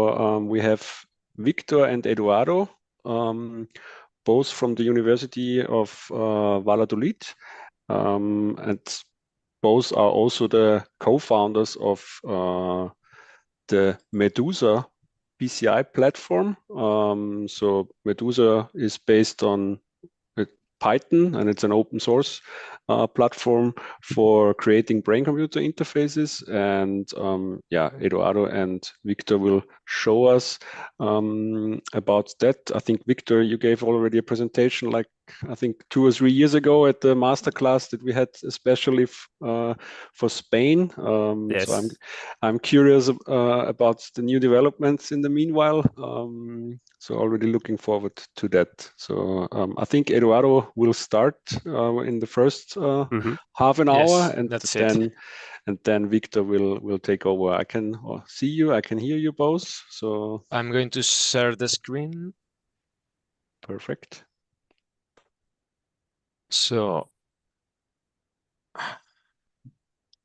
We have Victor and Eduardo, both from the University of Valladolid, and both are also the co-founders of the MEDUSA BCI platform. So MEDUSA is based on Python, and it's an open source platform for creating brain-computer interfaces. And yeah, Eduardo and Victor will show us about that. I think, Victor, you gave already a presentation like I think 2 or 3 years ago at the masterclass that we had especially for Spain. Yes. So I'm curious about the new developments in the meanwhile. So already looking forward to that. So I think Eduardo will start in the first half an hour, Yes, and that's it. then Victor will take over. I can see you, I can hear you both. So I'm going to share the screen. perfect. So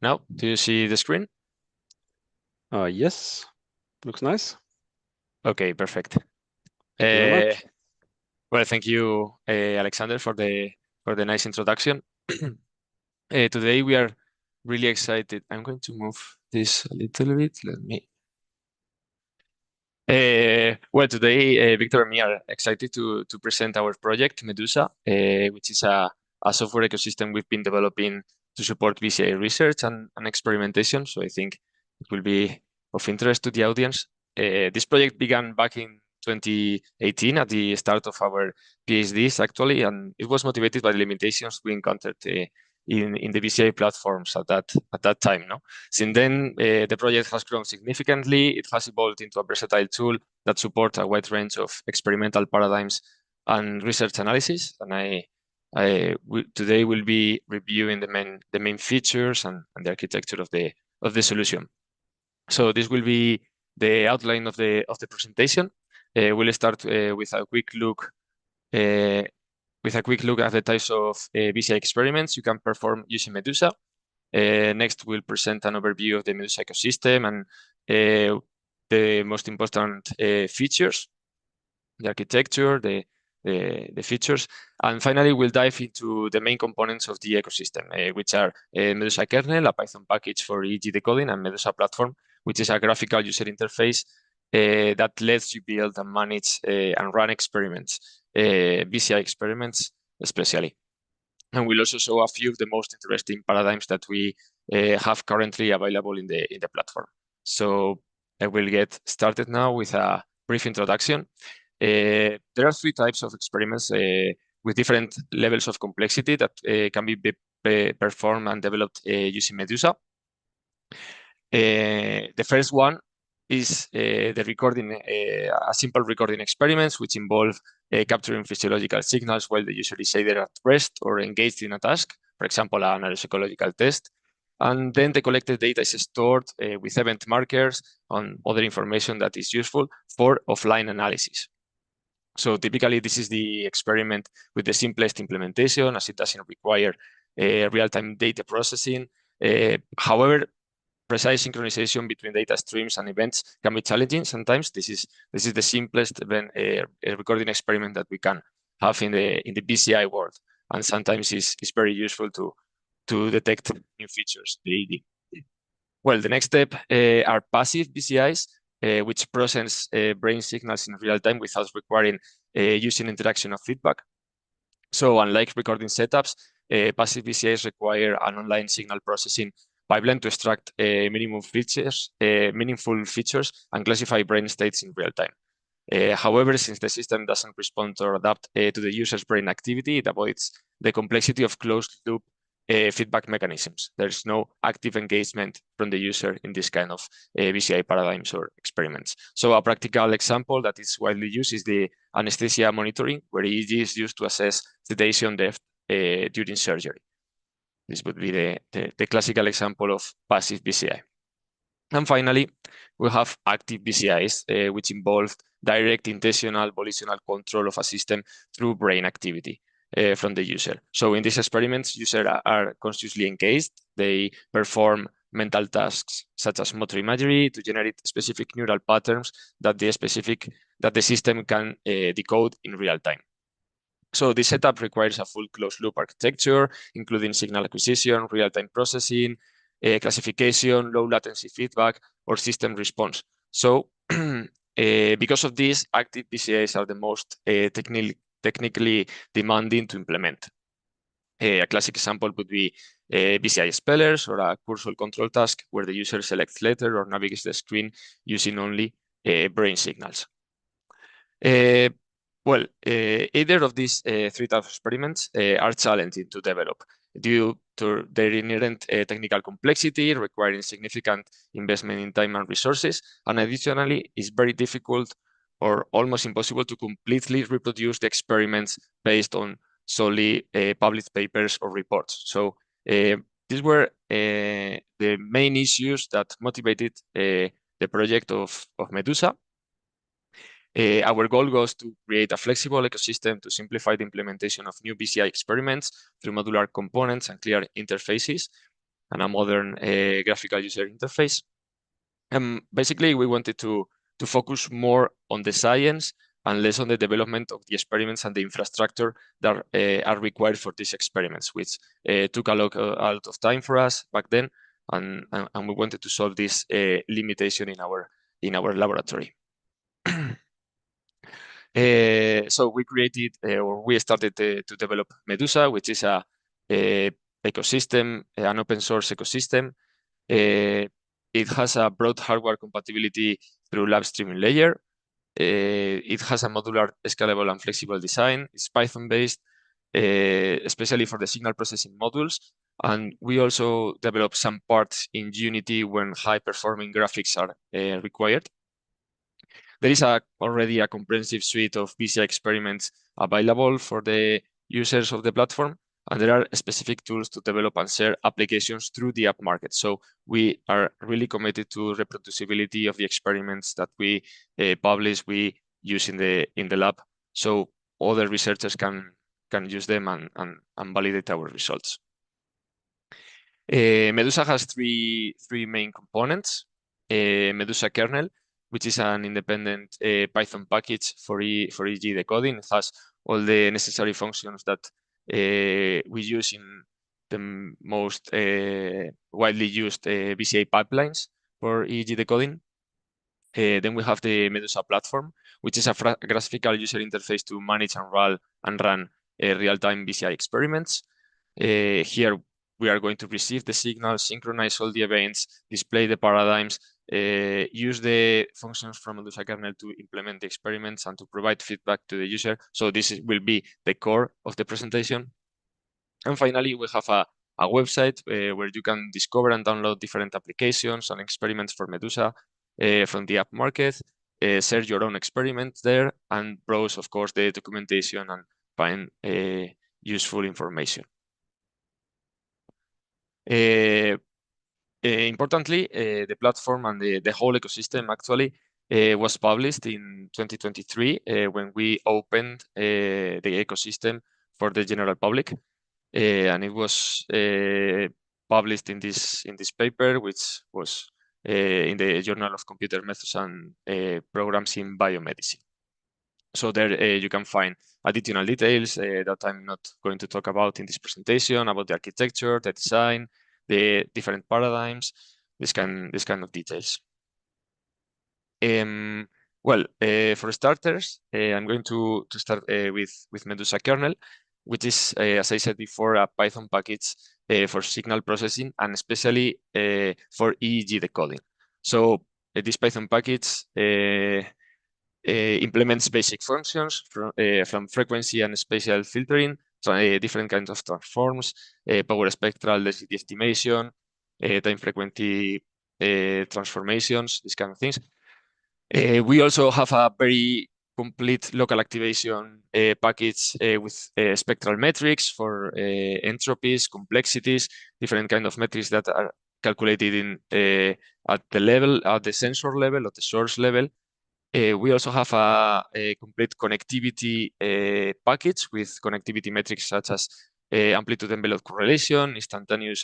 now, do you see the screen? Yes, looks nice. Okay, perfect. Thank you very much. Well, thank you, Alexander, for the nice introduction. Today we are really excited. I'm going to move this a little bit. Let me. Well, today Victor and me are excited to present our project MEDUSA, which is a software ecosystem we've been developing to support BCI research and experimentation. So I think it will be of interest to the audience. This project began back in 2018 at the start of our PhDs, actually, and it was motivated by the limitations we encountered in the BCI platforms at that time. No, since then the project has grown significantly. It has evolved into a versatile tool that supports a wide range of experimental paradigms and research analysis. And today will be reviewing the main features and the architecture of the solution. So this will be the outline of the presentation. We'll start with a quick look at the types of BCI experiments you can perform using MEDUSA. Next, we'll present an overview of the MEDUSA ecosystem and the most important features, the architecture, the features. And finally, we'll dive into the main components of the ecosystem, which are MEDUSA kernel, a Python package for EEG decoding, and MEDUSA platform, which is a graphical user interface that lets you build and manage and run experiments, BCI experiments especially. And we'll also show a few of the most interesting paradigms that we have currently available in the platform. So I will get started now with a brief introduction. There are 3 types of experiments with different levels of complexity that can be performed and developed using MEDUSA. The first one is the recording, a simple recording experiments, which involve capturing physiological signals while the user is either at rest or engaged in a task, for example, a neuropsychological test. And then the collected data is stored with event markers and other information that is useful for offline analysis. So typically, this is the experiment with the simplest implementation, as it doesn't require real-time data processing. However, precise synchronization between data streams and events can be challenging. Sometimes this is the simplest event, recording experiment that we can have in the BCI world, and sometimes it's very useful to detect new features. Well, the next step are passive BCIs, which process brain signals in real time without requiring using interaction of feedback. So unlike recording setups, passive BCIs require an online signal processing pipeline to extract meaningful features and classify brain states in real time. However, since the system doesn't respond or adapt to the user's brain activity, it avoids the complexity of closed-loop feedback mechanisms. There's no active engagement from the user in this kind of BCI paradigms or experiments. So a practical example that is widely used is the anesthesia monitoring, where EEG is used to assess sedation depth during surgery. This would be the classical example of passive BCI. And finally, we have active BCIs, which involve direct intentional volitional control of a system through brain activity from the user. So in these experiments, users are consciously engaged. They perform mental tasks such as motor imagery to generate specific neural patterns that the system can decode in real time. So this setup requires a full closed-loop architecture, including signal acquisition, real-time processing, classification, low latency feedback, or system response. So because of this, active BCAs are the most technically demanding to implement. A classic example would be BCI spellers or a cursor control task where the user selects letter or navigates the screen using only brain signals. Either of these three types of experiments are challenging to develop due to their inherent technical complexity, requiring significant investment in time and resources, and additionally, it's very difficult or almost impossible to completely reproduce the experiments based on solely published papers or reports. So these were the main issues that motivated the project of MEDUSA. Our goal was to create a flexible ecosystem to simplify the implementation of new BCI experiments through modular components and clear interfaces and a modern graphical user interface. Basically, we wanted to focus more on the science and less on the development of the experiments and the infrastructure that are required for these experiments, which took a lot of time for us back then, and we wanted to solve this limitation in our laboratory. So we created or we started to develop MEDUSA, which is a ecosystem, an open source ecosystem. It has a broad hardware compatibility through lab streaming layer. It has a modular, scalable, and flexible design. It's Python-based, especially for the signal processing modules. And we also develop some parts in Unity when high-performing graphics are required. There is already a comprehensive suite of BCI experiments available for the users of the platform, and there are specific tools to develop and share applications through the app market. So we are really committed to reproducibility of the experiments that we publish, we use in the lab, so other researchers can use them and validate our results. MEDUSA has three main components. MEDUSA kernel, which is an independent Python package for EEG decoding. It has all the necessary functions that we use in the most widely used BCA pipelines for EEG decoding. Then we have the MEDUSA platform, which is a graphical user interface to manage and run real-time BCI experiments. Here we are going to receive the signal, synchronize all the events, display the paradigms, use the functions from MEDUSA kernel to implement the experiments and to provide feedback to the user. So this will be the core of the presentation. And finally, we have a website where you can discover and download different applications and experiments for MEDUSA from the app market, share your own experiments there, and browse, of course, the documentation and find useful information. Importantly, the platform and the whole ecosystem actually was published in 2023 when we opened the ecosystem for the general public, and it was published in this paper, which was in the Journal of Computer Methods and Programs in Biomedicine. So there you can find additional details that I'm not going to talk about in this presentation, about the architecture, the design, the different paradigms, this kind of details. For starters, I'm going to start with MEDUSA kernel, which is, as I said before, a Python package for signal processing and especially for EEG decoding. So this Python package implements basic functions from frequency and spatial filtering, different kinds of transforms, power spectral density estimation, time frequency transformations, these kind of things. We also have a very complete local activation package with spectral metrics for entropies, complexities, different kind of metrics that are calculated in at the sensor level, at the source level. We also have a complete connectivity package with connectivity metrics such as amplitude envelope correlation, instantaneous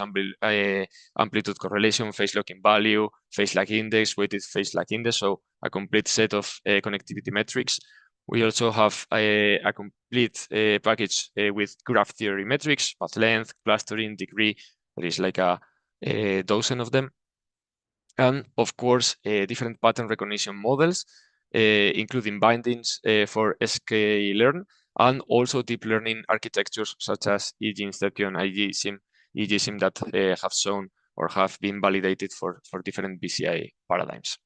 amplitude correlation, phase locking value, phase lag index, weighted phase lag index, so a complete set of connectivity metrics. We also have a complete package with graph theory metrics, path length, clustering, degree. There is like a dozen of them. And of course, different pattern recognition models, including bindings for sklearn, and also deep learning architectures such as Inception, IGSIM that have shown or have been validated for different BCI paradigms.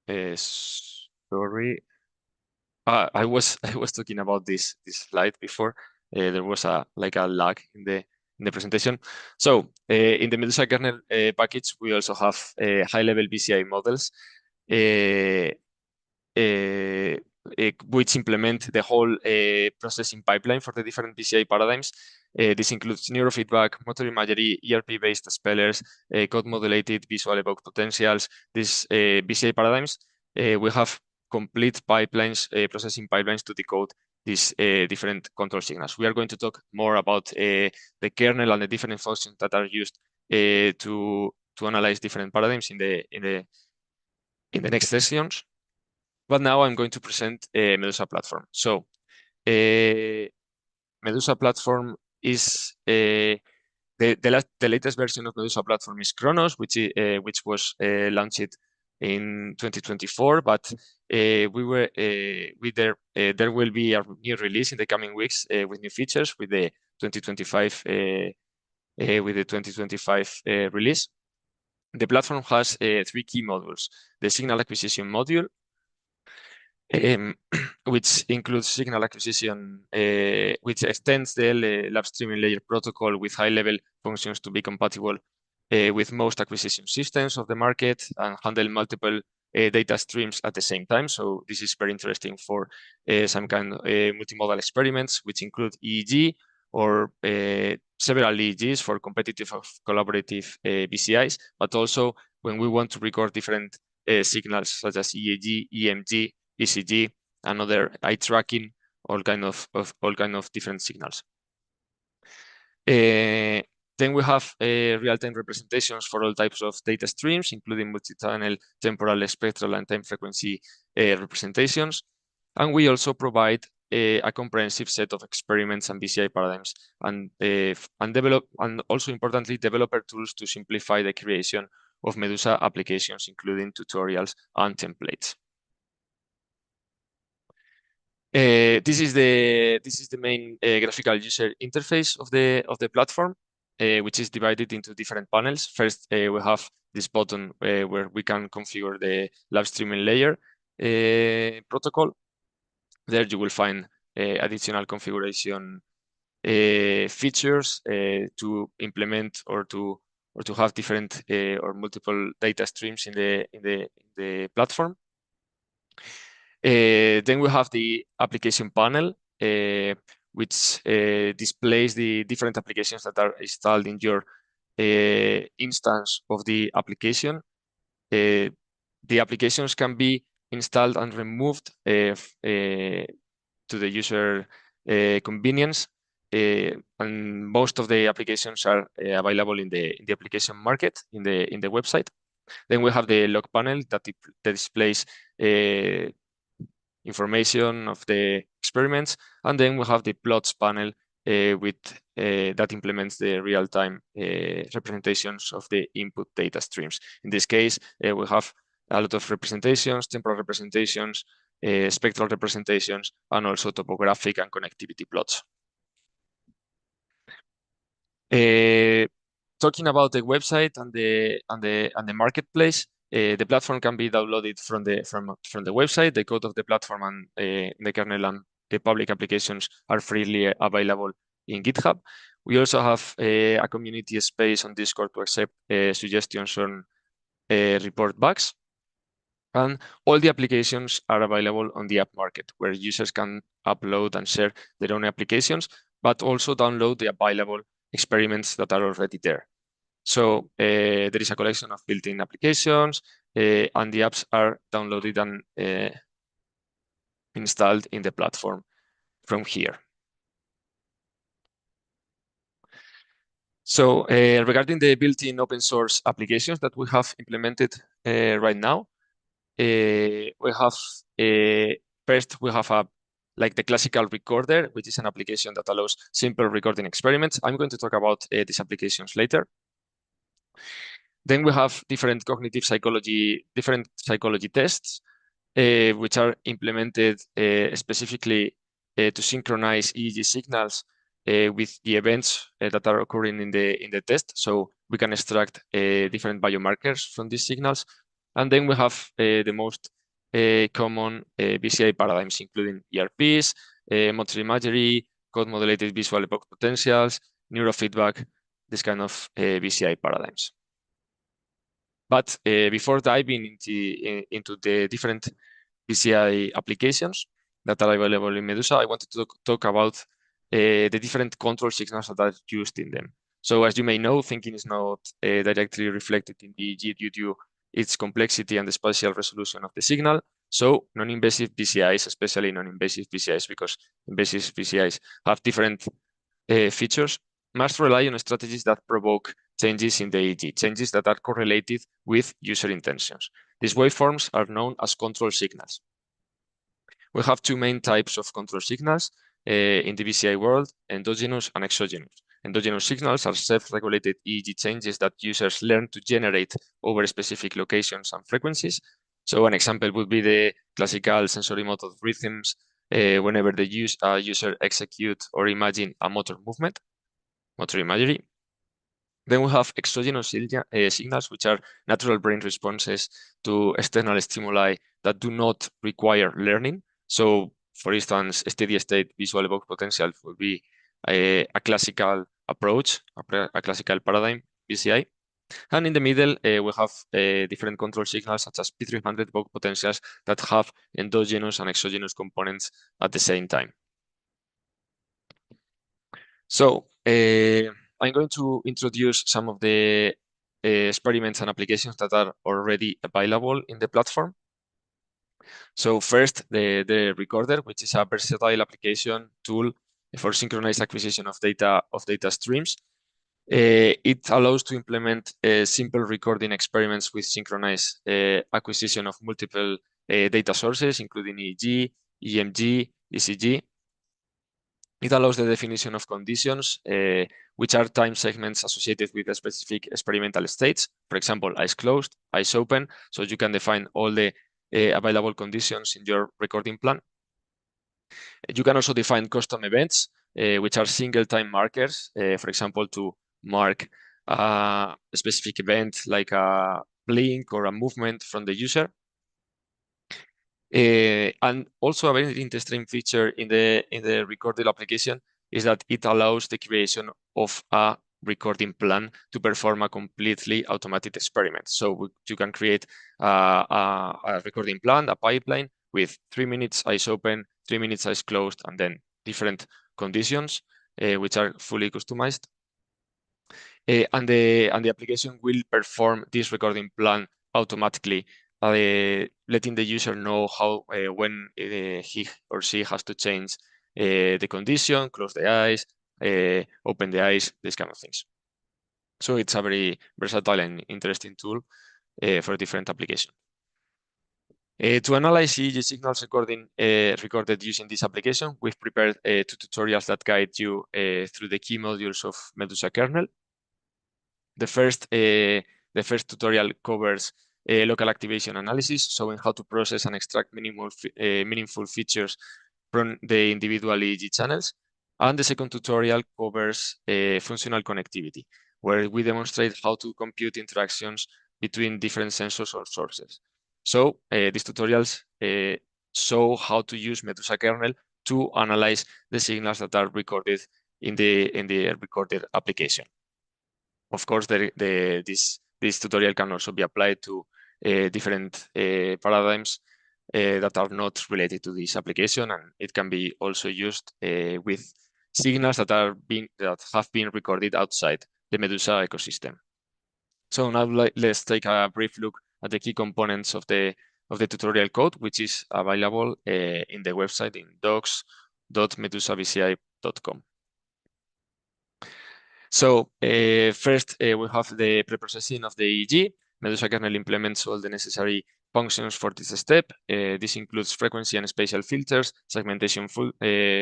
Sorry, I was talking about this slide before. There was a lag in the presentation. So in the MEDUSA kernel package, we also have high-level BCI models, which implement the whole processing pipeline for the different BCI paradigms. This includes neurofeedback, motor imagery, ERP-based spellers, code-modulated visual evoked potentials. These BCI paradigms, we have complete pipelines, processing pipelines to decode these different control signals. We are going to talk more about the kernel and the different functions that are used to analyze different paradigms in the next sessions. But now I'm going to present MEDUSA platform. So MEDUSA platform is the latest version of MEDUSA platform is Chronos, which was launched in 2024. But there will be a new release in the coming weeks with new features with the 2025 release. The platform has 3 key modules: the signal acquisition module, which includes signal acquisition, which extends the lab streaming layer protocol with high-level functions to be compatible with most acquisition systems of the market and handle multiple data streams at the same time. So this is very interesting for some kind of multimodal experiments, which include EEG or several EEGs for competitive or collaborative BCIs, but also when we want to record different signals such as EEG, EMG, ECG, and other eye tracking, all kind of different signals. Then we have real-time representations for all types of data streams, including multi-channel, temporal, spectral, and time frequency representations. And we also provide a comprehensive set of experiments and BCI paradigms, and also importantly, developer tools to simplify the creation of MEDUSA applications, including tutorials and templates. This is the main graphical user interface of the platform, which is divided into different panels. First, we have this button where we can configure the live streaming layer protocol. There you will find additional configuration features to implement or to have different or multiple data streams in the platform. Then we have the application panel, which displays the different applications that are installed in your instance of the application. The applications can be installed and removed to the user convenience, and most of the applications are available in the application market in the website. Then we have the log panel that displays information of the experiments, and then we have the plots panel that implements the real-time representations of the input data streams. In this case, we have a lot of representations, temporal representations, spectral representations, and also topographic and connectivity plots. Talking about the website and the marketplace, the platform can be downloaded from the website. The code of the platform and the kernel and the public applications are freely available in GitHub. We also have a community space on Discord to accept suggestions on report bugs. And all the applications are available on the app market, where users can upload and share their own applications, but also download the available experiments that are already there. So there is a collection of built-in applications, and the apps are downloaded and installed in the platform from here. So regarding the built-in open source applications that we have implemented right now, we have first we have like the classical recorder, which is an application that allows simple recording experiments. I'm going to talk about these applications later. Then we have different psychology tests, which are implemented specifically to synchronize EEG signals with the events that are occurring in the test. So we can extract different biomarkers from these signals. And then we have the most common BCI paradigms, including ERPs, motor imagery, code-modulated visual epoch potentials, neurofeedback, this kind of BCI paradigms. But before diving into the different BCI applications that are available in MEDUSA, I wanted to talk about the different control signals that are used in them. So as you may know, thinking is not directly reflected in the EEG due to its complexity and the spatial resolution of the signal. So non-invasive BCIs, especially non-invasive BCIs, because invasive BCIs have different features, must rely on strategies that provoke changes in the EEG, changes that are correlated with user intentions. These waveforms are known as control signals. We have two main types of control signals in the BCI world, endogenous and exogenous. Endogenous signals are self-regulated EEG changes that users learn to generate over specific locations and frequencies. So an example would be the classical sensory motor rhythms whenever the user execute or imagine a motor movement, motor imagery. Then we have exogenous signals, which are natural brain responses to external stimuli that do not require learning. So, for instance, steady state visual evoked potential would be a classical approach, a classical paradigm, BCI. And in the middle, we have different control signals, such as P300 evoked potentials that have endogenous and exogenous components at the same time. So, I'm going to introduce some of the experiments and applications that are already available in the platform. So first, the recorder, which is a versatile application tool for synchronized acquisition of data streams. It allows to implement simple recording experiments with synchronized acquisition of multiple data sources, including EEG, EMG, ECG. It allows the definition of conditions, which are time segments associated with a specific experimental states. For example, eyes closed, eyes open. So you can define all the available conditions in your recording plan. You can also define custom events, which are single time markers, for example, to mark a specific event like a blink or a movement from the user. And also a very interesting feature in the recorded application is that it allows the creation of a recording plan to perform a completely automated experiment. So you can create a recording plan, a pipeline with 3 minutes eyes open, 3 minutes eyes closed, and then different conditions which are fully customized. And the application will perform this recording plan automatically, letting the user know when he or she has to change the condition, close the eyes, open the eyes, these kind of things. So it's a very versatile and interesting tool for different applications. To analyze EEG signals recorded using this application, we've prepared 2 tutorials that guide you through the key modules of MEDUSA kernel. The first tutorial covers local activation analysis, showing how to process and extract meaningful features from the individual EEG channels. And the second tutorial covers functional connectivity, where we demonstrate how to compute interactions between different sensors or sources. So these tutorials show how to use MEDUSA kernel to analyze the signals that are recorded in the recorded application. Of course, this tutorial can also be applied to different paradigms that are not related to this application, and it can be also used with signals that have been recorded outside the MEDUSA ecosystem. So now let's take a brief look at the key components of the tutorial code, which is available in the website in docs.medusabci.com. So first, we have the preprocessing of the EEG. Medusa kernel implements all the necessary functions for this step. This includes frequency and spatial filters, segmentation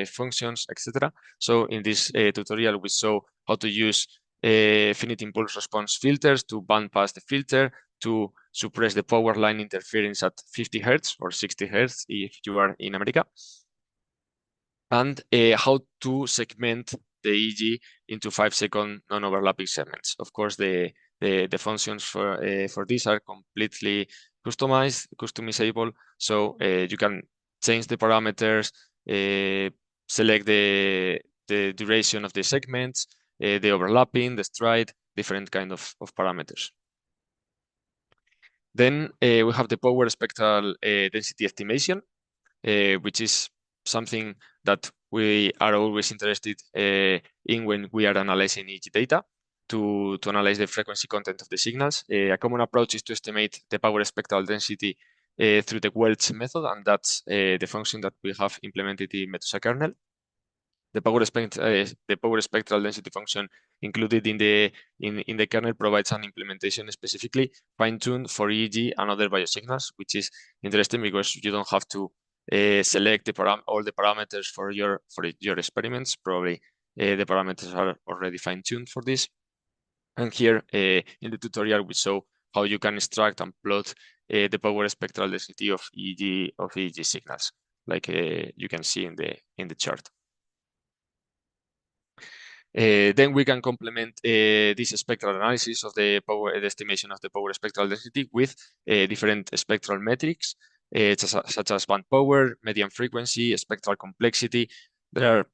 functions, etc. So in this tutorial, we saw how to use finite impulse response filters to bandpass the filter, to suppress the power line interference at 50 Hertz or 60 Hertz if you are in America, and how to segment the EEG into 5-second non-overlapping segments. Of course, the functions for this are completely customizable. So you can change the parameters, select the duration of the segments, the overlapping, the stride, different kind of parameters. Then we have the power spectral density estimation, which is something that we are always interested in when we are analyzing EEG data to analyze the frequency content of the signals. A common approach is to estimate the power spectral density through the Welch method, and that's the function that we have implemented in Medusa kernel. The power spectral density function included in the kernel provides an implementation specifically fine-tuned for EEG and other biosignals, which is interesting because you don't have to select all the parameters for your experiments. Probably the parameters are already fine-tuned for this. And here in the tutorial, we saw how you can extract and plot the power spectral density of EEG signals, like you can see in the chart. Then we can complement this spectral analysis of the estimation of the power spectral density with different spectral metrics, such as band power, median frequency, spectral complexity. There are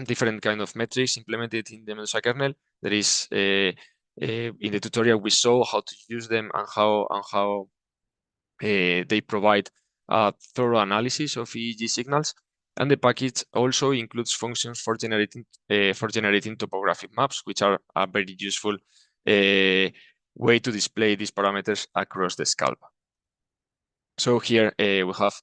different kind of metrics implemented in the Medusa kernel. There is in the tutorial we saw how to use them and how they provide a thorough analysis of EEG signals. And the package also includes functions for generating topographic maps, which are a very useful way to display these parameters across the scalp. So here we have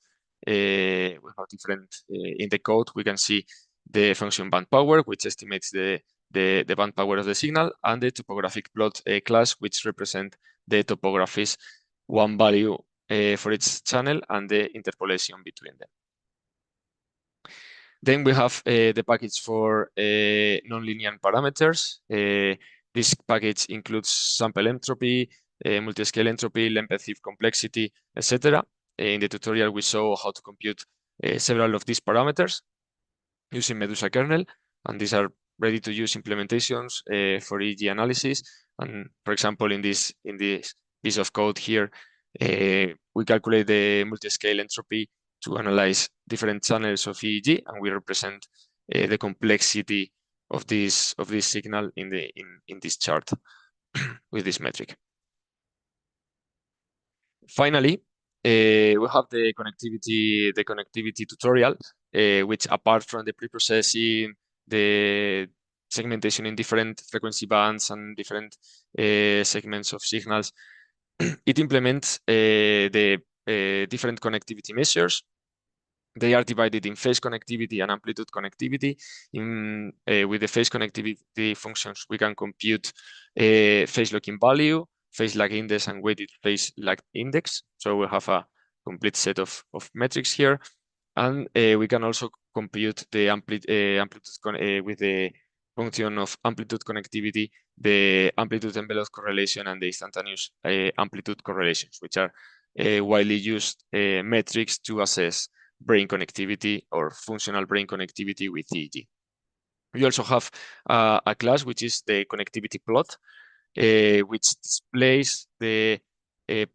different in the code. We can see the function band power, which estimates the band power of the signal, and the topographic plot class, which represent the topographies, one value for each channel and the interpolation between them. Then we have the package for nonlinear parameters. This package includes sample entropy, multi-scale entropy, length complexity, etc. In the tutorial, we saw how to compute several of these parameters using Medusa kernel, and these are ready-to-use implementations for EEG analysis. And for example, in this piece of code here, we calculate the multi-scale entropy to analyze different channels of EEG, and we represent the complexity of this signal in this chart with this metric. Finally, we have the connectivity tutorial, which apart from the preprocessing, the segmentation in different frequency bands and different segments of signals, it implements the different connectivity measures. They are divided in phase connectivity and amplitude connectivity. With the phase connectivity functions, we can compute phase locking value, phase lag index, and weighted phase lag index. So we have a complete set of metrics here. And we can also compute the amplitude with the function of amplitude connectivity, the amplitude envelope correlation, and the instantaneous amplitude correlations, which are widely used metrics to assess brain connectivity or functional brain connectivity with EEG. We also have a class which is the connectivity plot, which displays the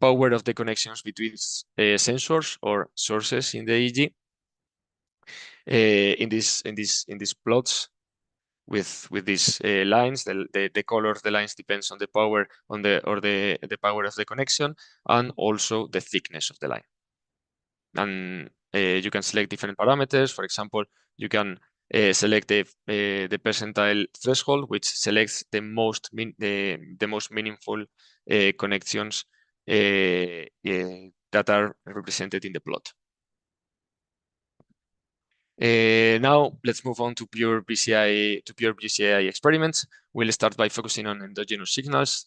power of the connections between sensors or sources in the EEG. In these plots with these lines, the color of the lines depends on the power the power of the connection, and also the thickness of the line. And you can select different parameters. For example, you can select the percentile threshold, which selects the most meaningful connections that are represented in the plot. Now let's move on to pure BCI experiments. We'll start by focusing on endogenous signals,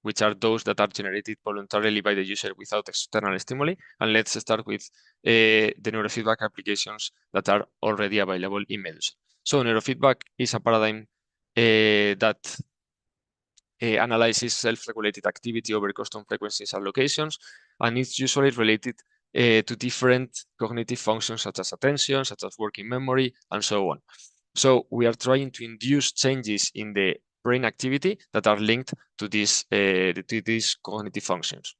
which are those that are generated voluntarily by the user without external stimuli. And let's start with the neurofeedback applications that are already available in MEDUSA. So neurofeedback is a paradigm that analyzes self-regulated activity over custom frequencies and locations, and it's usually related to different cognitive functions such as attention, such as working memory, and so on. So we are trying to induce changes in the brain activity that are linked to these cognitive functions.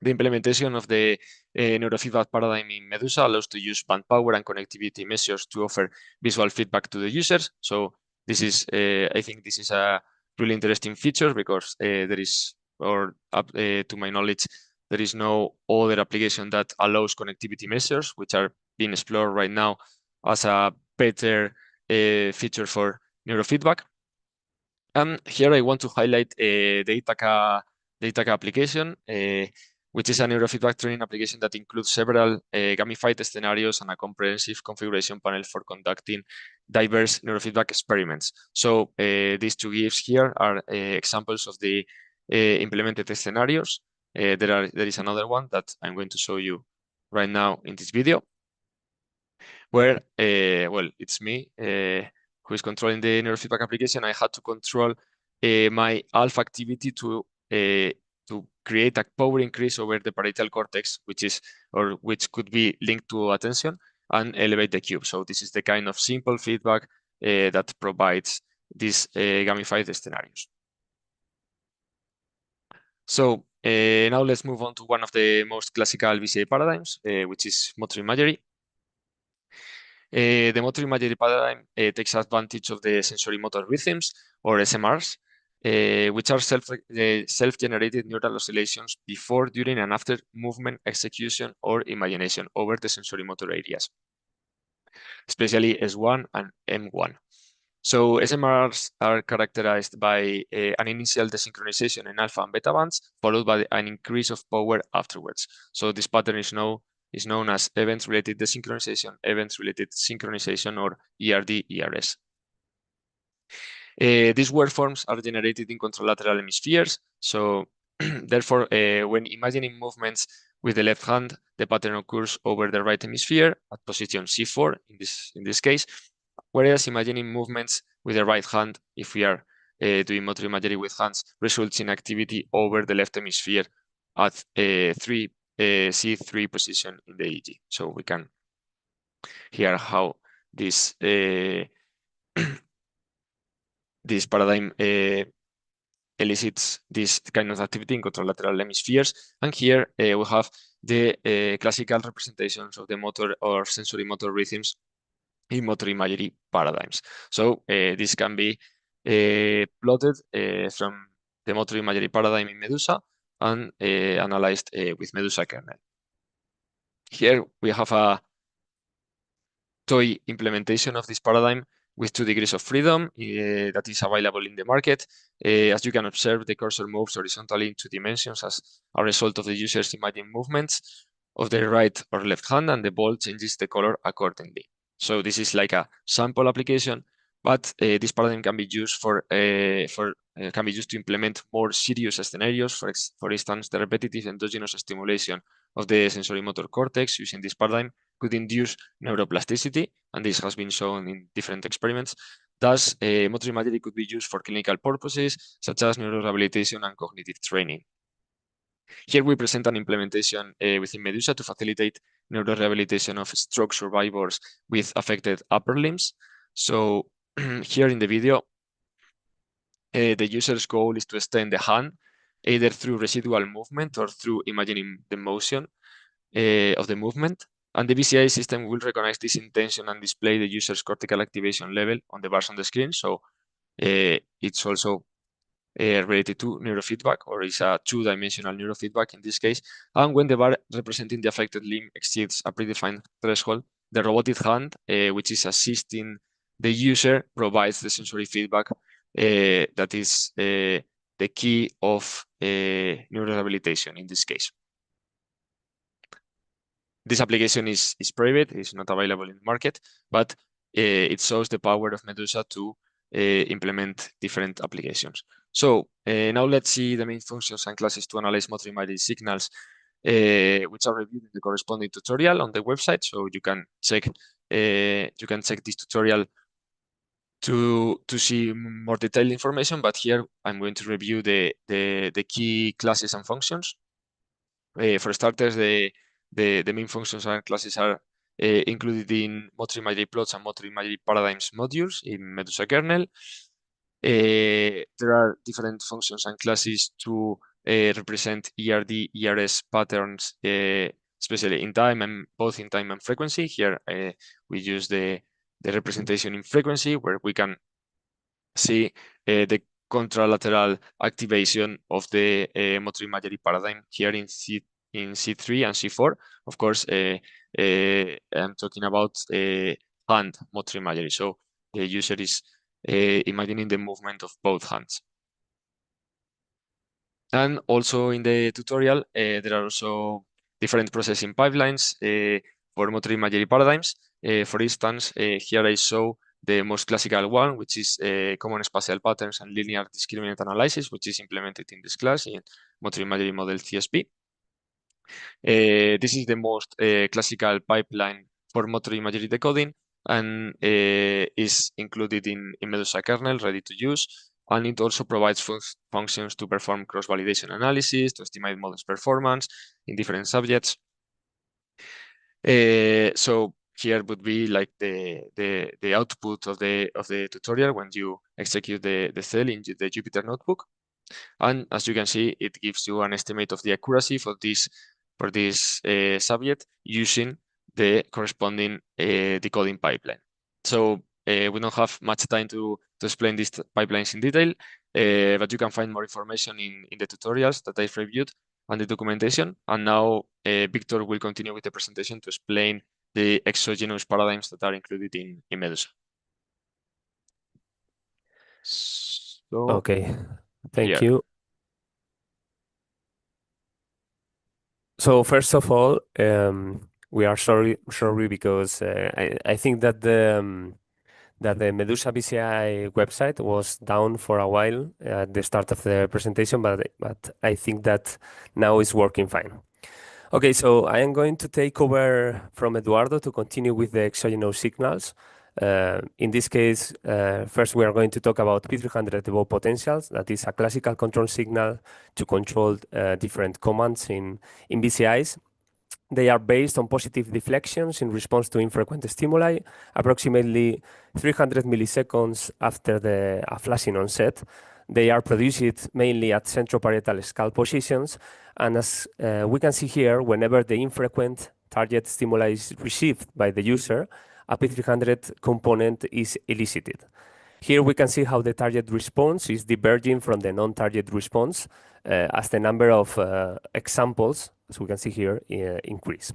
The implementation of the neurofeedback paradigm in MEDUSA allows to use band power and connectivity measures to offer visual feedback to the users. So this is, I think this is a really interesting feature because there is, or to my knowledge, there is no other application that allows connectivity measures, which are being explored right now as a better feature for neurofeedback. And here I want to highlight the g.tec application, which is a neurofeedback training application that includes several gamified scenarios and a comprehensive configuration panel for conducting diverse neurofeedback experiments. So these two GIFs here are examples of the implemented scenarios. There is another one that I'm going to show you right now in this video, where, well, it's me who is controlling the neurofeedback application. I had to control my alpha activity to create a power increase over the parietal cortex, which could be linked to attention, and elevate the cube. So this is the kind of simple feedback that provides these gamified scenarios. So now let's move on to one of the most classical BCA paradigms, which is motor imagery. The motor imagery paradigm takes advantage of the sensory motor rhythms, or SMRs, which are self-generated neural oscillations before, during, and after movement, execution, or imagination over the sensory motor areas, especially S1 and M1. So SMRs are characterized by an initial desynchronization in alpha and beta bands, followed by an increase of power afterwards. So this pattern is known as event-related desynchronization, event-related synchronization, or ERD-ERS. These waveforms are generated in contralateral hemispheres. So therefore, when imagining movements with the left hand, the pattern occurs over the right hemisphere at position C4 in this case, whereas imagining movements with the right hand, if we are doing motor imagery with hands, results in activity over the left hemisphere at C3 position in the EEG. So we can hear how this this paradigm elicits this kind of activity in contralateral hemispheres. And here we have the classical representations of the motor or sensory motor rhythms in motor imagery paradigms. So this can be plotted from the motor imagery paradigm in MEDUSA and analyzed with MEDUSA kernel. Here we have a toy implementation of this paradigm with 2 degrees of freedom that is available in the market. As you can observe, the cursor moves horizontally in 2 dimensions as a result of the user's imagined movements of the right or left hand, and the ball changes the color accordingly. So this is like a sample application, but this paradigm can be used to implement more serious scenarios. For instance, the repetitive endogenous stimulation of the sensory motor cortex using this paradigm could induce neuroplasticity, and this has been shown in different experiments. Thus, motor imagery could be used for clinical purposes, such as neurorehabilitation and cognitive training. Here we present an implementation within MEDUSA to facilitate neurorehabilitation of stroke survivors with affected upper limbs. So here in the video, the user's goal is to extend the hand, either through residual movement or through imagining the motion of the movement. And the BCI system will recognize this intention and display the user's cortical activation level on the bars on the screen. So it's also related to neurofeedback, or is a 2-dimensional neurofeedback in this case. And when the bar representing the affected limb exceeds a predefined threshold, the robotic hand, which is assisting the user, provides the sensory feedback that is the key of neurorehabilitation in this case. This application is private, it's not available in the market, but it shows the power of MEDUSA to implement different applications. So now let's see the main functions and classes to analyze motor imagery signals, which are reviewed in the corresponding tutorial on the website. So you can check this tutorial to see more detailed information. But here I'm going to review the key classes and functions. For starters, the main functions and classes are included in motor imagery plots and motor imagery paradigms modules in MEDUSA kernel. There are different functions and classes to represent ERD, ERS patterns, especially in time and both in time and frequency. Here we use the representation in frequency, where we can see the contralateral activation of the motor imagery paradigm here in C3 and C4. Of course, I'm talking about hand motor imagery. So the user is imagining the movement of both hands. And also in the tutorial, there are also different processing pipelines for motor imagery paradigms. For instance, here I show the most classical one, which is common spatial patterns and linear discriminant analysis, which is implemented in this class in motor imagery model CSP. This is the most classical pipeline for motor imagery decoding, and is included in MEDUSA kernel, ready to use. And it also provides functions to perform cross-validation analysis, to estimate model's performance in different subjects. So here would be like the output of the tutorial when you execute the cell in the Jupyter notebook. And as you can see, it gives you an estimate of the accuracy for this subject using the corresponding decoding pipeline. So we don't have much time to explain these pipelines in detail, but you can find more information in the tutorials that I've reviewed and the documentation. And now Victor will continue with the presentation to explain the exogenous paradigms that are included in MEDUSA. So, okay, thank you. So first of all, we are sorry because I think that the MEDUSA BCI website was down for a while at the start of the presentation, but I think that now it's working fine. Okay, so I am going to take over from Eduardo to continue with the exogenous signals. In this case, first we are going to talk about P300 above potentials. That is a classical control signal to control different commands in BCIs. They are based on positive deflections in response to infrequent stimuli, approximately 300 milliseconds after a flashing onset. They are produced mainly at centroparietal scalp positions, and as we can see here, whenever the infrequent target stimuli is received by the user, a P300 component is elicited. Here we can see how the target response is diverging from the non-target response as the number of examples, as we can see here, increase.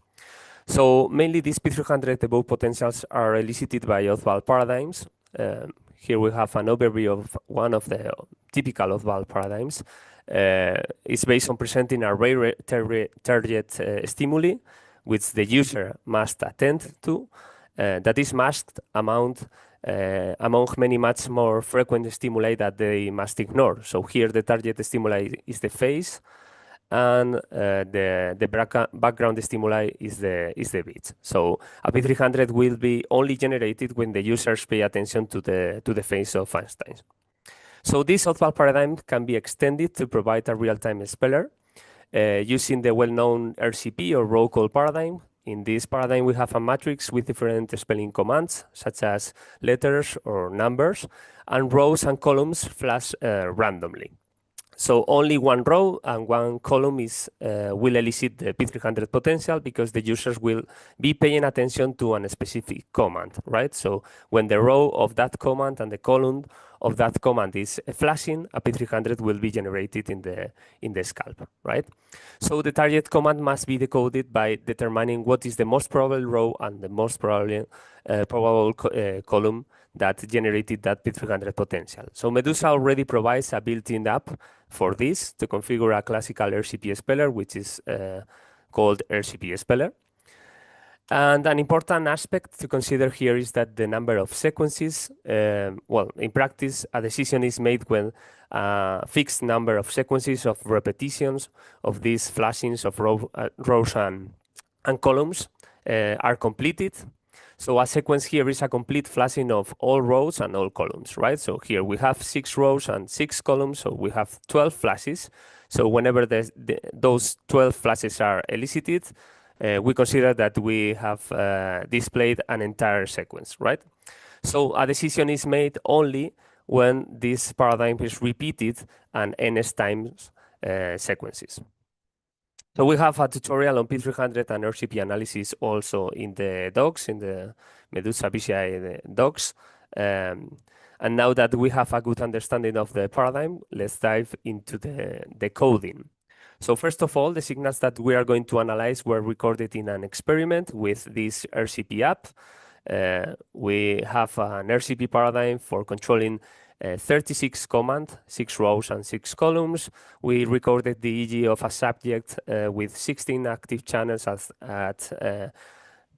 So mainly these P300 above potentials are elicited by Oswald paradigms. Here we have an overview of one of the typical Oswald paradigms. It's based on presenting a rare target stimuli, which the user must attend to, that is masked among many much more frequent stimuli that they must ignore. So here the target stimuli is the face, and the background stimuli is the beat. So a P300 will be only generated when the users pay attention to the face of Einstein. So this Oswald paradigm can be extended to provide a real-time speller using the well-known RCP or row call paradigm. In this paradigm, we have a matrix with different spelling commands, such as letters or numbers, and rows and columns flash randomly. So only one row and one column will elicit the P300 potential because the users will be paying attention to a specific command, right? So when the row of that command and the column of that command is flashing, a P300 will be generated in the scalp, right? So the target command must be decoded by determining what is the most probable row and the most probable column that generated that P300 potential. So MEDUSA already provides a built-in app for this to configure a classical RCP speller, which is called RCP speller. And an important aspect to consider here is that the number of sequences, well, in practice, a decision is made when a fixed number of sequences of repetitions of these flashings of rows and columns are completed. So a sequence here is a complete flashing of all rows and all columns, right? So here we have 6 rows and 6 columns, so we have 12 flashes. So whenever those 12 flashes are elicited, we consider that we have displayed an entire sequence, right? So a decision is made only when this paradigm is repeated and ns times sequences. So we have a tutorial on P300 and RCP analysis also in the docs, in the MEDUSA BCI docs. And now that we have a good understanding of the paradigm, let's dive into the coding. So first of all, the signals that we are going to analyze were recorded in an experiment with this RCP app. We have an RCP paradigm for controlling 36 commands, 6 rows and 6 columns. We recorded the EEG of a subject with 16 active channels at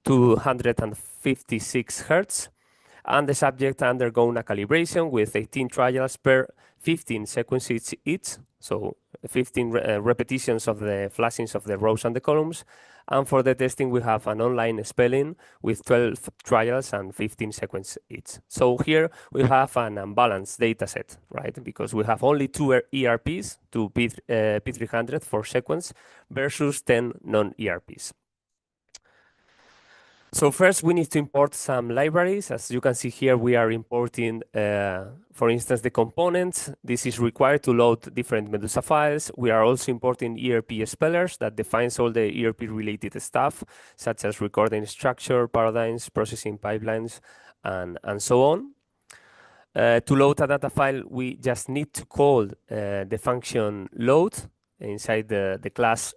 256 Hertz. And the subject undergone a calibration with 18 trials per 15 sequences each. So 15 repetitions of the flashings of the rows and the columns. And for the testing, we have an online spelling with 12 trials and 15 sequences each. So here we have an unbalanced data set, right? Because we have only 2 ERPs, 2 P300 for sequence versus 10 non-ERPs. So first, we need to import some libraries. As you can see here, we are importing, for instance, the components. This is required to load different MEDUSA files. We are also importing ERP spellers that defines all the ERP-related stuff, such as recording structure, paradigms, processing pipelines, and so on. To load a data file, we just need to call the function load inside the class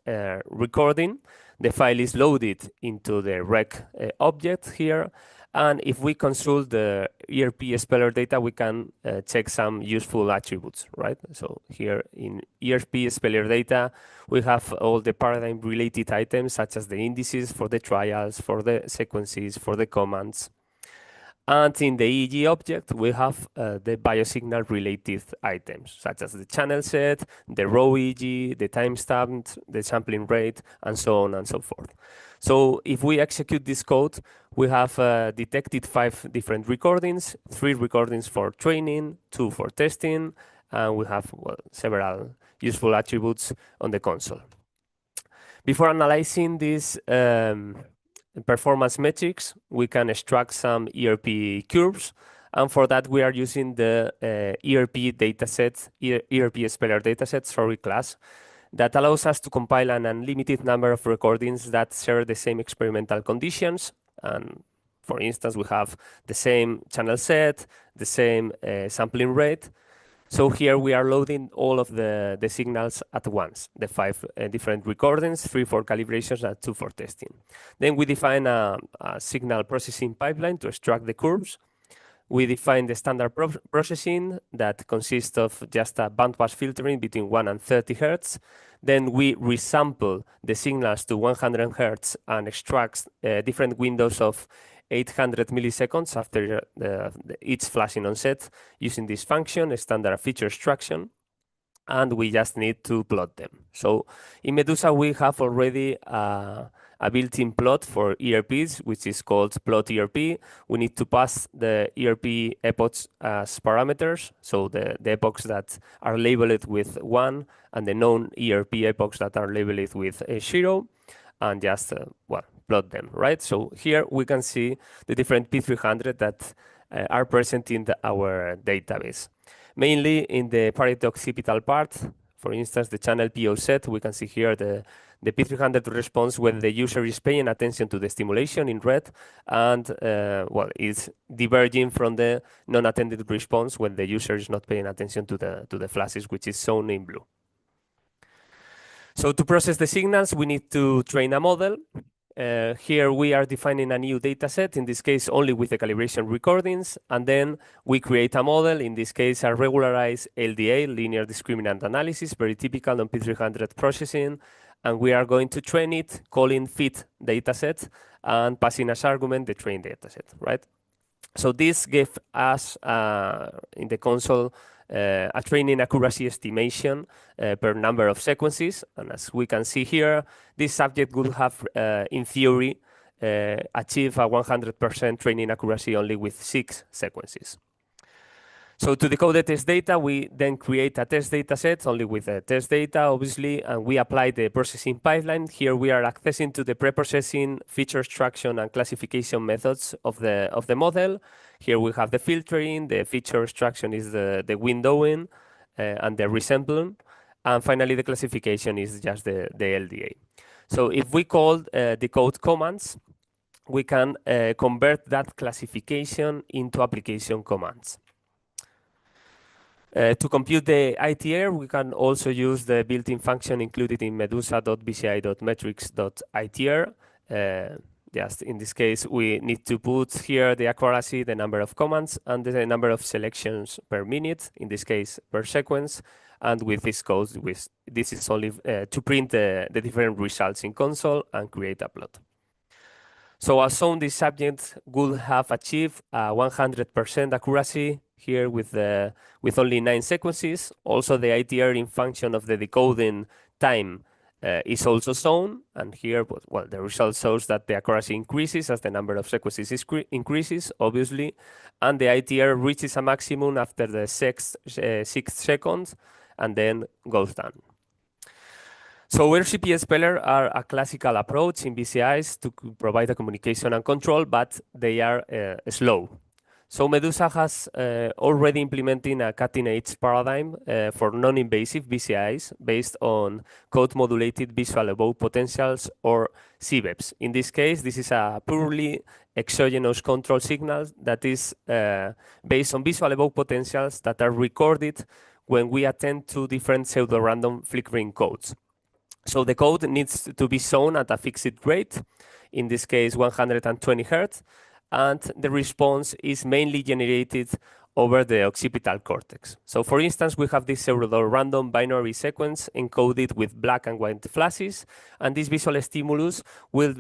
recording. The file is loaded into the rec object here. And if we consult the ERP speller data, we can check some useful attributes, right? So here in ERP speller data, we have all the paradigm related items, such as the indices for the trials, for the sequences, for the commands. And in the EEG object, we have the biosignal related items, such as the channel set, the row EEG, the timestamp, the sampling rate, and so on and so forth. So if we execute this code, we have detected 5 different recordings, 3 recordings for training, 2 for testing, and we have several useful attributes on the console. Before analyzing these performance metrics, we can extract some ERP curves. And for that, we are using the ERP dataset, ERP speller dataset, class, that allows us to compile an unlimited number of recordings that share the same experimental conditions. And for instance, we have the same channel set, the same sampling rate. So here we are loading all of the signals at once, the 5 different recordings, 3 for calibrations and 2 for testing. Then we define a signal processing pipeline to extract the curves. We define the standard processing that consists of just a bandpass filtering between 1 and 30 Hertz. Then we resample the signals to 100 Hertz and extract different windows of 800 milliseconds after each flashing onset using this function, a standard feature extraction, and we just need to plot them. So in MEDUSA, we have already a built-in plot for ERPs, which is called plot ERP. We need to pass the ERP epochs as parameters, so the epochs that are labeled with 1 and the known ERP epochs that are labeled with 0, and just, plot them, right? So here we can see the different P300 that are present in our database. Mainly in the Pareto occipital part, for instance, the channel PO set, we can see here the P300 response when the user is paying attention to the stimulation in red, and it's diverging from the non-attended response when the user is not paying attention to the flashes, which is shown in blue. So to process the signals, we need to train a model. Here we are defining a new data set, in this case only with the calibration recordings, and then we create a model, in this case a regularized LDA, linear discriminant analysis, very typical on P300 processing, and we are going to train it, calling fit dataset and passing as argument the trained dataset, right? So this gave us in the console a training accuracy estimation per number of sequences. And as we can see here, this subject would have, in theory, achieved a 100% training accuracy only with 6 sequences. So to decode the test data, we then create a test data set only with the test data, obviously, and we apply the processing pipeline. Here we are accessing to the pre-processing, feature extraction, and classification methods of the model. Here we have the filtering, the feature extraction is the windowing, and the resampling, and finally the classification is just the LDA. So if we call decode commands, we can convert that classification into application commands. To compute the ITR, we can also use the built-in function included in medusa.bci.metrics.itr. Just in this case, we need to put here the accuracy, the number of commands, and the number of selections per minute, in this case per sequence. And with this code, this is only to print the different results in console and create a plot. So as shown, this subject would have achieved 100% accuracy here with only 9 sequences. Also, the ITR in function of the decoding time is also shown. And here, well, the result shows that the accuracy increases as the number of sequences increases, obviously. And the ITR reaches a maximum after the 6 seconds and then goes down. So RCP speller are a classical approach in BCIs to provide the communication and control, but they are slow. So MEDUSA has already implementing a cutting-edge paradigm for non-invasive BCIs based on code-modulated visual evoked potentials, or CVEPs. In this case, this is a purely exogenous control signal that is based on visual evoked potentials that are recorded when we attend to different pseudo-random flickering codes. So the code needs to be shown at a fixed rate, in this case 120 Hz, and the response is mainly generated over the occipital cortex. So for instance, we have this pseudo-random binary sequence encoded with black and white flashes, and this visual stimulus will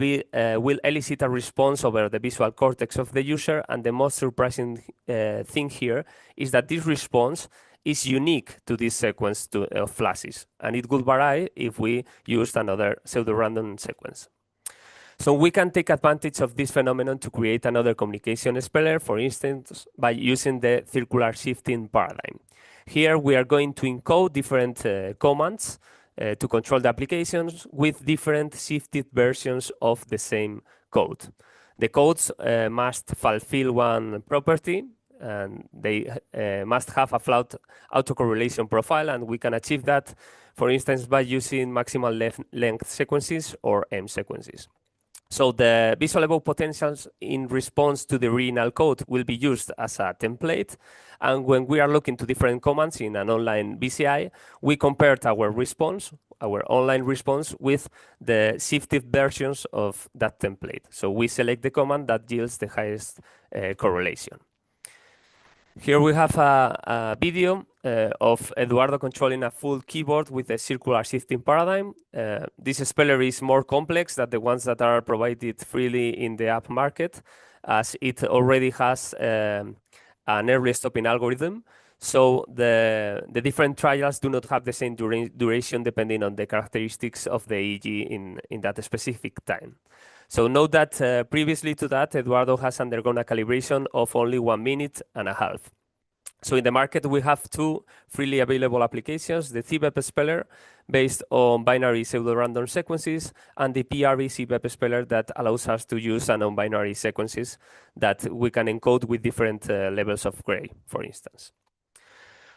elicit a response over the visual cortex of the user, and the most surprising thing here is that this response is unique to this sequence of flashes, and it would vary if we used another pseudo-random sequence. So we can take advantage of this phenomenon to create another communication speller, for instance, by using the circular shifting paradigm. Here we are going to encode different commands to control the applications with different shifted versions of the same code. The codes must fulfill one property, and they must have a flat autocorrelation profile, and we can achieve that, for instance, by using maximal length sequences or M sequences. So the visual evoked potentials in response to the original code will be used as a template, and when we are looking to different commands in an online BCI, we compare our response, our online response, with the shifted versions of that template. So we select the command that yields the highest correlation. Here we have a video of Eduardo controlling a full keyboard with a circular shifting paradigm. This speller is more complex than the ones that are provided freely in the app market, as it already has an early stopping algorithm. So the different trials do not have the same duration depending on the characteristics of the EEG in that specific time. So note that previously to that, Eduardo has undergone a calibration of only 1.5 minutes. So in the market, we have 2 freely available applications, the CVEP speller based on binary pseudo-random sequences, and the PRV CVEP speller that allows us to use non-binary sequences that we can encode with different levels of gray, for instance.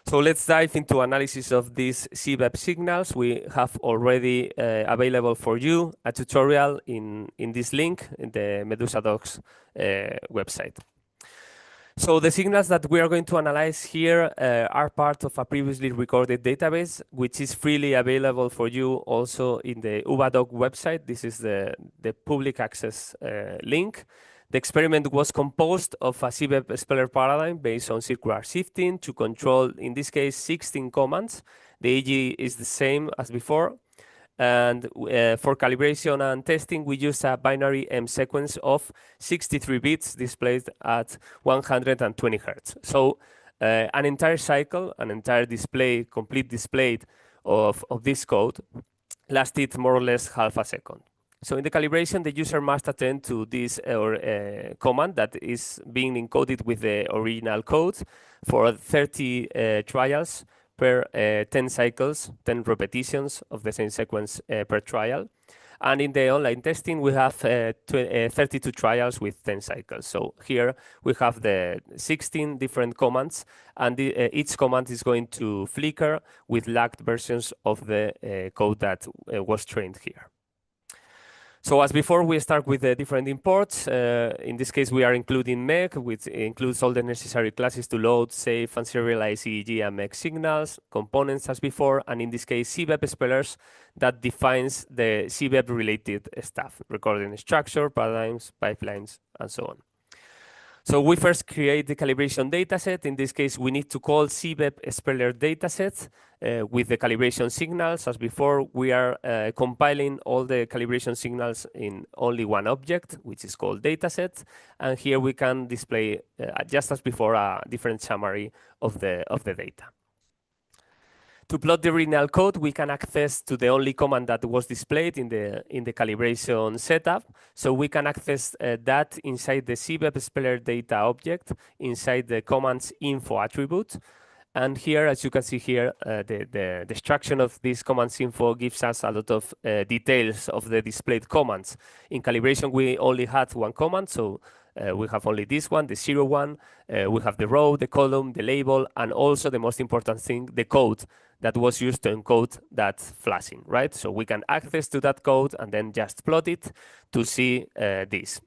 So let's dive into analysis of these CVEP signals. We have already available for you a tutorial in this link in the MEDUSA Docs website. So the signals that we are going to analyze here are part of a previously recorded database, which is freely available for you also in the UBADOC website. This is the public access link. The experiment was composed of a CBEP speller paradigm based on circular shifting to control, in this case, 16 commands. The AG is the same as before. And for calibration and testing, we use a binary M sequence of 63 bits displayed at 120 Hertz. So an entire cycle, an entire display, complete display of this code lasted more or less half a second. So in the calibration, the user must attend to this command that is being encoded with the original code for 30 trials per 10 cycles, 10 repetitions of the same sequence per trial. And in the online testing, we have 32 trials with 10 cycles. So here we have the 16 different commands, and each command is going to flicker with lagged versions of the code that was trained here. So as before, we start with the different imports. In this case, we are including MEG, which includes all the necessary classes to load, save, and serialize EEG and MEG signals, components as before, and in this case, CBEP spellers that defines the CBEP-related stuff, recording structure, paradigms, pipelines, and so on. So we first create the calibration dataset. In this case, we need to call CBEP speller dataset with the calibration signals. As before, we are compiling all the calibration signals in only one object, which is called dataset. And here we can display, just as before, a different summary of the data. To plot the original code, we can access to the only command that was displayed in the calibration setup. So we can access that inside the CBEP speller data object, inside the commands info attribute. And here, as you can see here, the destruction of this commands info gives us a lot of details of the displayed commands. In calibration, we only had one command, so we have only this one, the 01. We have the row, the column, the label, and also the most important thing, the code that was used to encode that flashing, right? So we can access to that code and then just plot it to see this.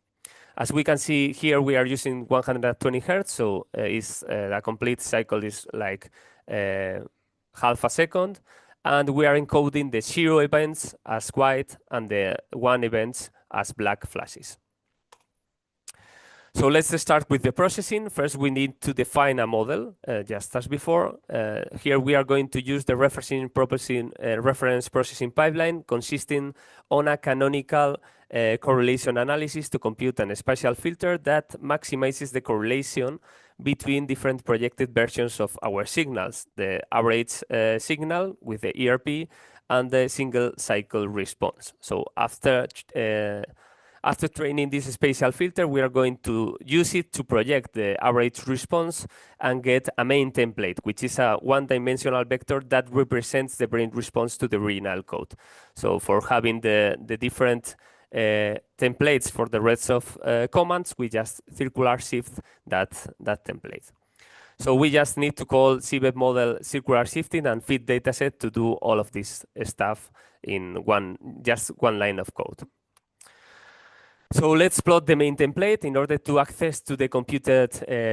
As we can see here, we are using 120 Hertz, so the complete cycle is like half a second. And we are encoding the 0 events as white and the 1 events as black flashes. So let's start with the processing. First, we need to define a model, just as before. Here we are going to use the reference processing pipeline consisting on a canonical correlation analysis to compute a spatial filter that maximizes the correlation between different projected versions of our signals, the average signal with the ERP and the single cycle response. So after training this spatial filter, we are going to use it to project the average response and get a main template, which is a one-dimensional vector that represents the brain response to the original code. So for having the different templates for the rest of commands, we just circular shift that template. So we just need to call CBEP model circular shifting and fit dataset to do all of this stuff in just one line of code. So let's plot the main template. In order to access to the computed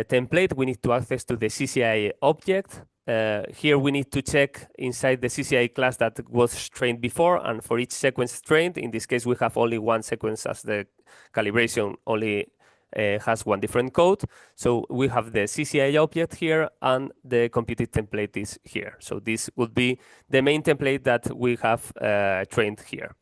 template, we need to access to the CCI object. Here we need to check inside the CCI class that was trained before, and for each sequence trained, in this case we have only one sequence as the calibration only has one different code. So we have the CCI object here and the computed template is here. So this would be the main template that we have trained here.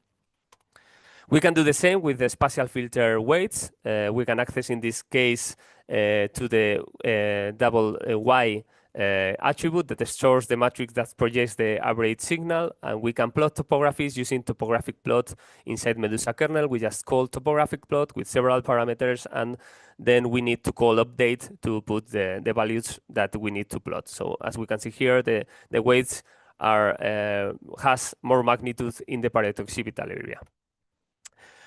We can do the same with the spatial filter weights. We can access in this case to the double Y attribute that stores the matrix that projects the average signal, and we can plot topographies using topographic plot inside MEDUSA kernel. We just call topographic plot with several parameters, and then we need to call update to put the values that we need to plot. So as we can see here, the weights has more magnitude in the Pareto occipital area.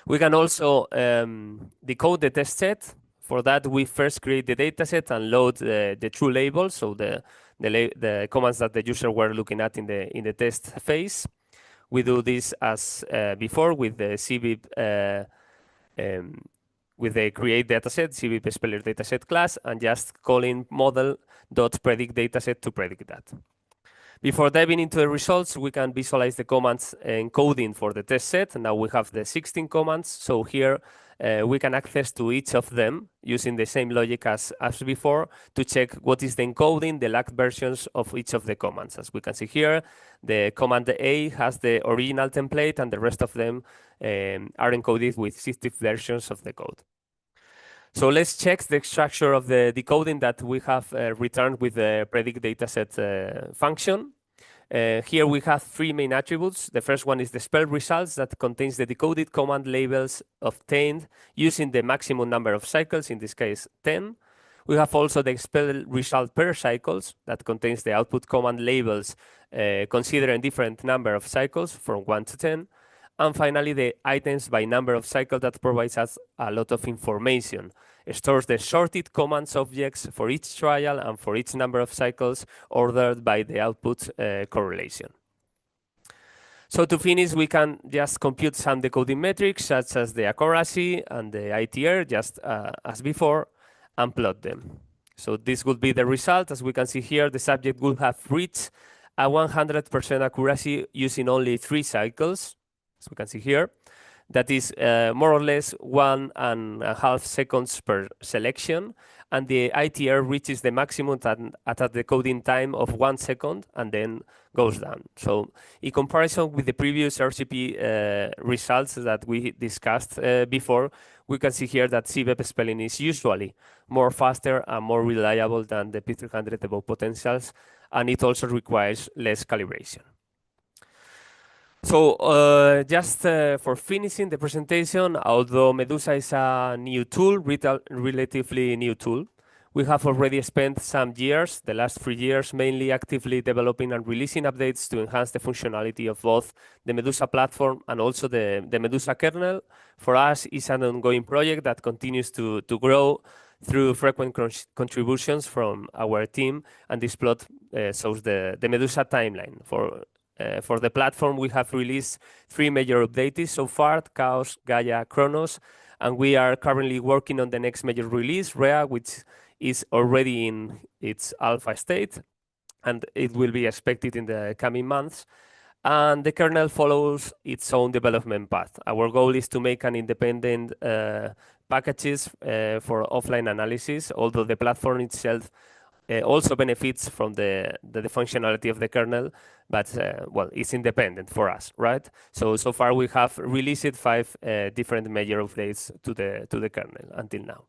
We can also decode the test set. For that, we first create the dataset and load the true labels, so the commands that the user were looking at in the test phase. We do this as before with the CBEP with the create dataset, CVP speller dataset class, and just calling model.predict dataset to predict that. Before diving into the results, we can visualize the commands encoding for the test set. Now we have the 16 commands. So here we can access to each of them using the same logic as before to check what is the encoding, the lagged versions of each of the commands. As we can see here, the command A has the original template and the rest of them are encoded with 60 versions of the code. So let's check the structure of the decoding that we have returned with the predict dataset function. Here we have three main attributes. The first one is the spell results that contains the decoded command labels obtained using the maximum number of cycles, in this case 10. We have also the spell result per cycles that contains the output command labels considering different number of cycles from 1 to 10. And finally, the items by number of cycles that provides us a lot of information. It stores the sorted commands objects for each trial and for each number of cycles ordered by the output correlation. So to finish, we can just compute some decoding metrics such as the accuracy and the ITR, just as before, and plot them. So this would be the result. As we can see here, the subject would have reached a 100% accuracy using only 3 cycles, as we can see here. That is more or less 1.5 seconds per selection, and the ITR reaches the maximum at a decoding time of 1 second and then goes down. So in comparison with the previous RCP results that we discussed before, we can see here that CVEP spelling is usually more faster and more reliable than the P300 above potentials, and it also requires less calibration. So just for finishing the presentation, although MEDUSA is a new tool, relatively new tool, we have already spent some years, the last 3 years, mainly actively developing and releasing updates to enhance the functionality of both the MEDUSA platform and also the MEDUSA kernel. For us, it's an ongoing project that continues to grow through frequent contributions from our team, and this plot shows the MEDUSA timeline. For the platform, we have released 3 major updates so far: Chaos, Gaia, Chronos, and we are currently working on the next major release, Rea, which is already in its alpha state, and it will be expected in the coming months. And the kernel follows its own development path. Our goal is to make an independent packages for offline analysis, although the platform itself also benefits from the functionality of the kernel, but well, it's independent for us, right? So far we have released 5 different major updates to the kernel until now.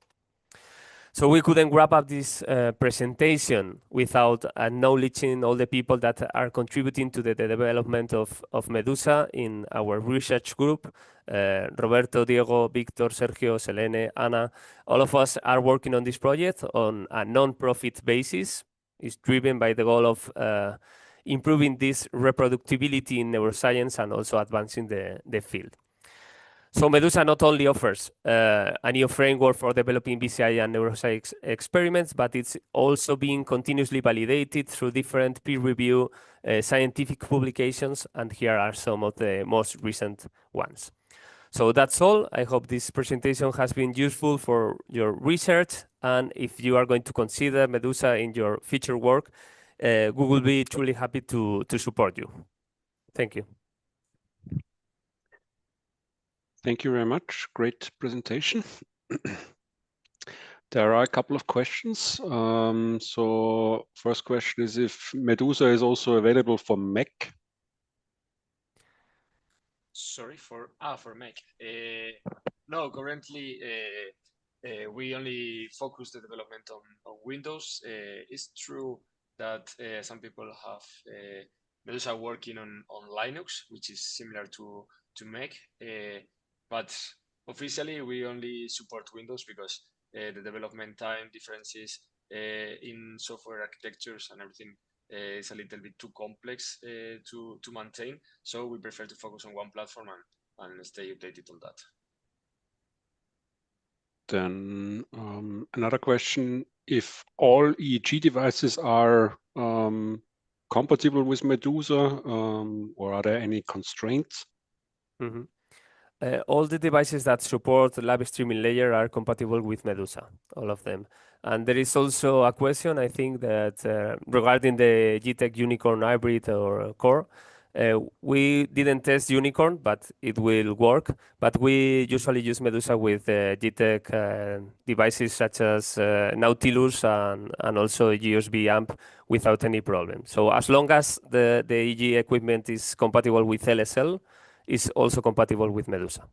So we couldn't wrap up this presentation without acknowledging all the people that are contributing to the development of MEDUSA in our research group. Roberto, Diego, Victor, Sergio, Selene, Ana, all of us are working on this project on a non-profit basis. It's driven by the goal of improving this reproducibility in neuroscience and also advancing the field. So MEDUSA not only offers a new framework for developing BCI and neuroscience experiments, but it's also being continuously validated through different peer-review scientific publications, and here are some of the most recent ones. So that's all. I hope this presentation has been useful for your research, and if you are going to consider MEDUSA in your future work, we will be truly happy to support you. Thank you. Thank you very much. Great presentation. There are a couple of questions. So first question is if MEDUSA is also available for Mac. Sorry, for Mac. No, currently we only focus the development on Windows. It's true that some people have MEDUSA working on Linux, which is similar to Mac. But officially, we only support Windows because the development time differences in software architectures and everything is a little bit too complex to maintain. So we prefer to focus on one platform and stay updated on that. Then another question, if all EEG devices are compatible with MEDUSA, or are there any constraints? Mm-hmm. All the devices that support the live streaming layer are compatible with MEDUSA, all of them. And there is also a question, I think, that regarding the g.tec Unicorn hybrid or core. We didn't test Unicorn, but it will work. But we usually use MEDUSA with g.tec devices such as Nautilus and also a USB amp without any problem. So as long as the EEG equipment is compatible with LSL, is also compatible with MEDUSA.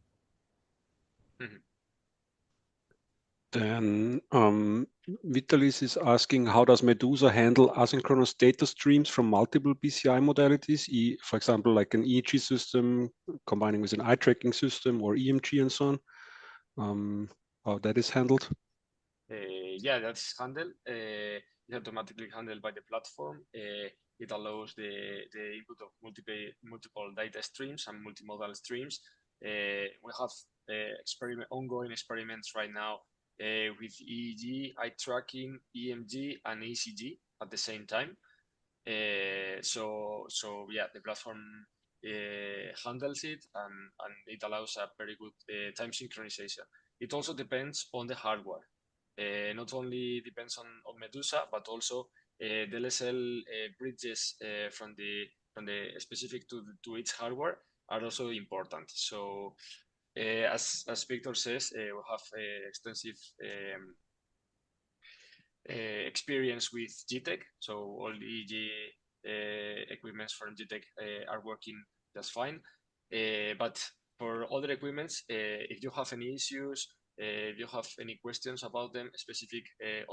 Then Vitalis is asking, how does MEDUSA handle asynchronous data streams from multiple BCI modalities, for example, like an EEG system combining with an eye tracking system or EMG and so on? How that is handled? Yeah, that's handled. It's automatically handled by the platform. It allows the input of multiple data streams and multimodal streams. We have ongoing experiments right now with EEG, eye tracking, EMG, and ECG at the same time. So yeah, the platform handles it, and it allows a very good time synchronization. It also depends on the hardware. Not only depends on MEDUSA, but also the LSL bridges from the specific to its hardware are also important. So as Victor says, we have extensive experience with g.tec. So all the EEG equipments from g.tec are working just fine. But for other equipments, if you have any issues, if you have any questions about them, specific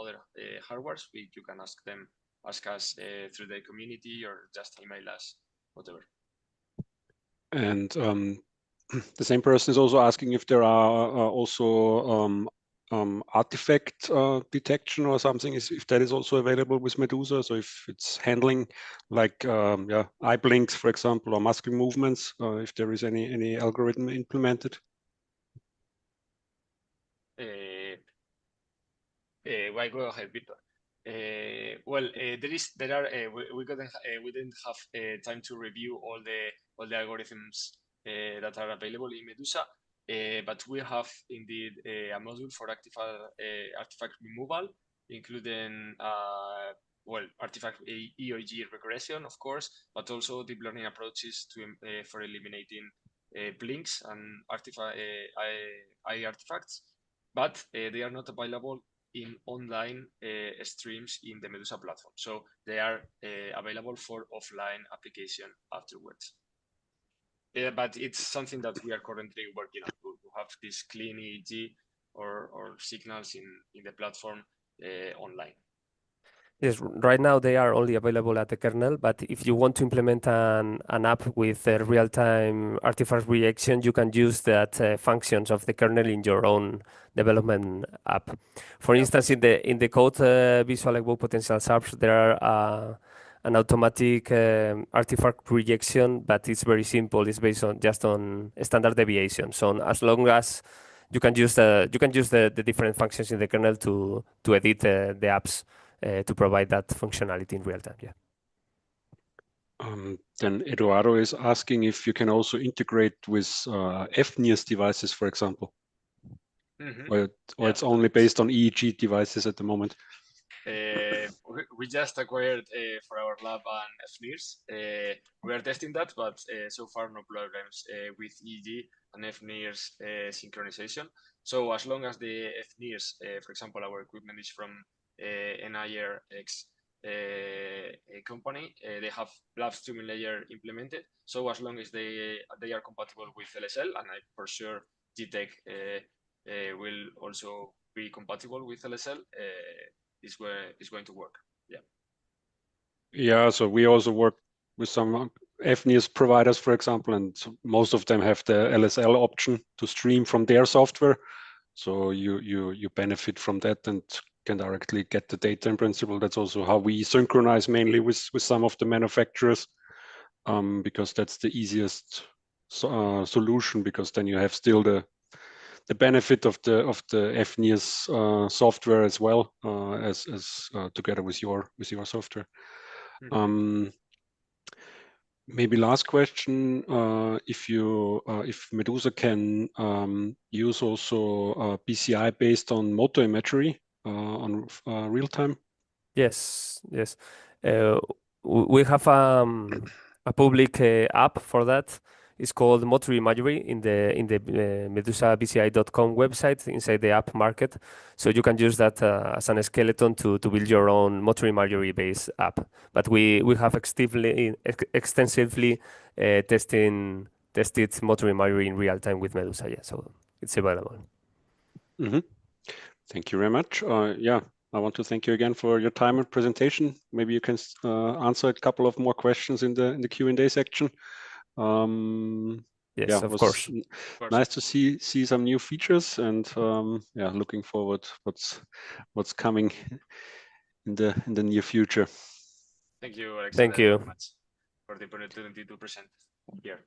other hardwares, you can ask us through the community or just email us, whatever. And the same person is also asking if there are also artifact detection or something, if that is also available with MEDUSA. So if it's handling like eye blinks, for example, or muscle movements, if there is any algorithm implemented. Why go ahead, Victor? Well, we didn't have time to review all the algorithms that are available in MEDUSA, but we have indeed a module for artifact removal, including artifact EEG regression, of course, but also deep learning approaches for eliminating blinks and eye artifacts, but they are not available in online streams in the MEDUSA platform. So they are available for offline application afterwards. But it's something that we are currently working on to have this clean EEG or signals in the platform online. Yes, right now they are only available at the kernel, but if you want to implement an app with real-time artifact reaction, you can use that functions of the kernel in your own development app. For instance, in the code Visual Evoked Potential apps, there are an automatic artifact rejection, but it's very simple. It's based on just on standard deviation. So as long as you can use the different functions in the kernel to edit the apps. To provide that functionality in real time, yeah. Then Eduardo is asking if you can also integrate with FNIRS devices, for example, or it's only based on EEG devices at the moment. We just acquired for our lab an FNIRS. We are testing that, but so far no problems with EEG and FNIRS synchronization. So as long as the FNIRS, for example, our equipment is from NIRX company, they have live streaming layer implemented. So as long as they are compatible with LSL, and for sure g.tec will also be compatible with LSL, is going to work. Yeah, so we also work with some FNIRS providers, for example, and most of them have the LSL option to stream from their software. So you benefit from that and can directly get the data in principle. That's also how we synchronize mainly with some of the manufacturers, because that's the easiest solution, because then you have still the benefit of the FNIRS software as well, as together with your software. Maybe last question, if MEDUSA can use also BCI based on motor imagery on real time? Yes, yes. We have a public app for that. It's called Motor Imagery in the medusabci.com website inside the app market. So you can use that as an skeleton to build your own motor imagery based app. But we have extensively tested motor imagery in real time with Medusa. Yeah, so it's available. Mm-hmm. Thank you very much. Yeah, I want to thank you again for your time and presentation. Maybe you can answer a couple of more questions in the Q&A section. Yes, yeah, of it was course. nice to see some new features, and yeah, looking forward what's coming in the near future. Thank you, Alexander, Thank you. very much for the opportunity to present here.